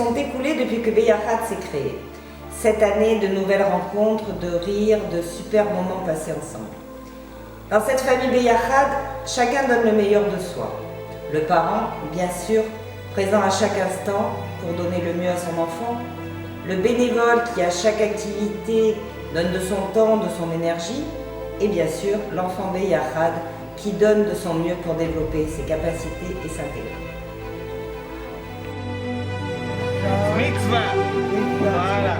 sont écoulées depuis que Beyachad s'est créé. 7 années de nouvelles rencontres, de rires, de super moments passés ensemble. Dans cette famille Beyachad, chacun donne le meilleur de soi. Le parent, bien sûr, présent à chaque instant pour donner le mieux à son enfant. Le bénévole qui à chaque activité donne de son temps, de son énergie. Et bien sûr, l'enfant Beyachad qui donne de son mieux pour développer ses capacités et s'intégrer. Mitzvah. Voilà.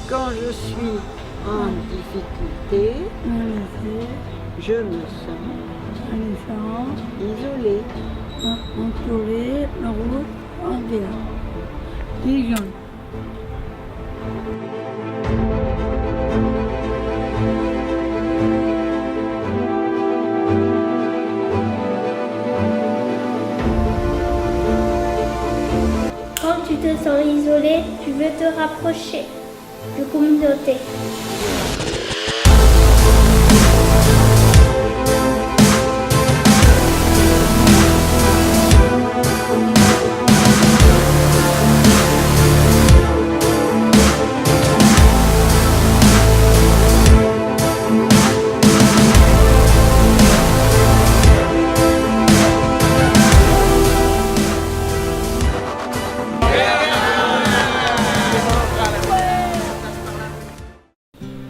Quand je suis en difficulté, je me sens isolée. Entouré, la route, en bien. Les gens. Quand tu te sens isolé, tu veux te rapprocher de communauté.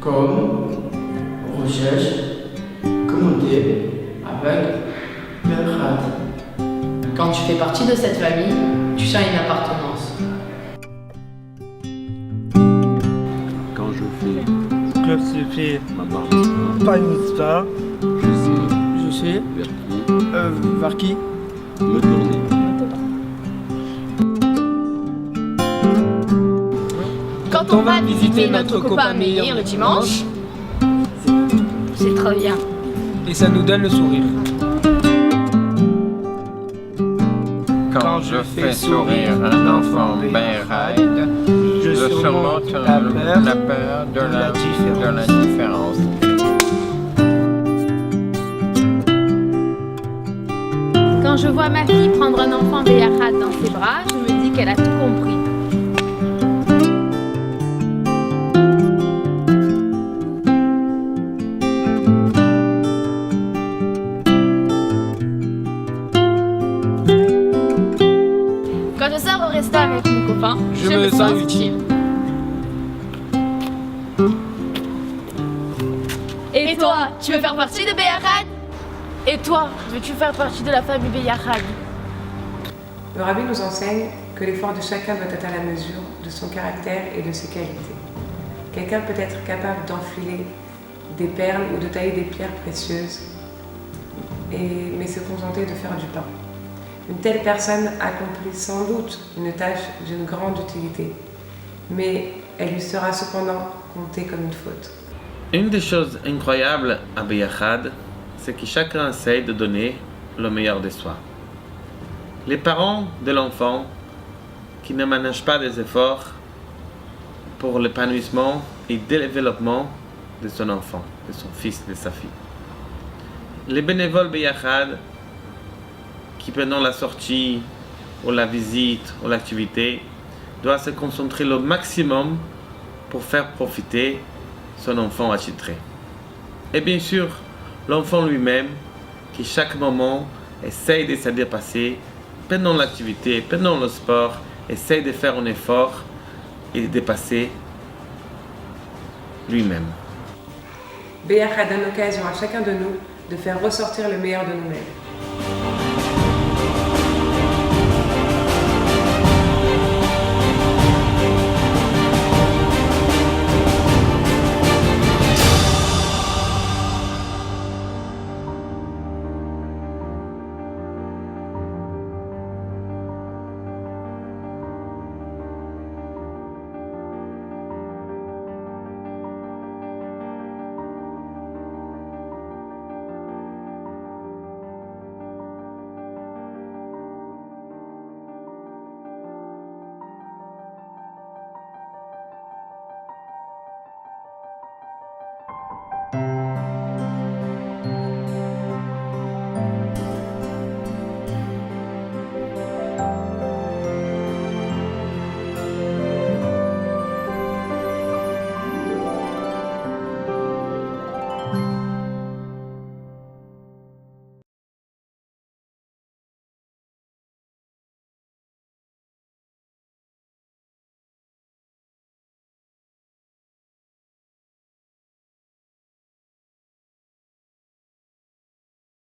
Comme recherche, commenter avec Beyachad. Quand tu fais partie de cette famille, tu sens une appartenance. Quand je fais Classifier ma partie, pas une histoire. Je sais vers qui me tourner. Quand on va visiter notre copain Meir le dimanche, c'est trop bien. Et ça nous donne le sourire. Quand je fais sourire un enfant Beyachad, je surmonte la peur de la différence. Quand je vois ma fille prendre un enfant Beyachad dans ses bras, je me dis qu'elle a tout compris. Quand je sors au resto avec mon copain, je me sens utile. Et toi, tu veux faire partie de Beyachad? Et toi, veux-tu faire partie de la famille Beyachad? Le rabbi nous enseigne que l'effort de chacun doit être à la mesure de son caractère et de ses qualités. Quelqu'un peut être capable d'enfiler des perles ou de tailler des pierres précieuses, mais se contenter de faire du pain. Une telle personne accomplit sans doute une tâche d'une grande utilité, mais elle lui sera cependant comptée comme une faute. Une des choses incroyables à Beyachad, c'est que chacun essaie de donner le meilleur de soi. Les parents de l'enfant qui ne ménagent pas des efforts pour l'épanouissement et le développement de son enfant, de son fils, de sa fille. Les bénévoles Beyachad qui pendant la sortie ou la visite ou l'activité doivent se concentrer le maximum pour faire profiter son enfant attitré. Et bien sûr, l'enfant lui-même qui chaque moment essaye de se dépasser pendant l'activité, pendant le sport, essaye de faire un effort et de dépasser lui-même. Beyachad donne l'occasion à chacun de nous de faire ressortir le meilleur de nous-mêmes.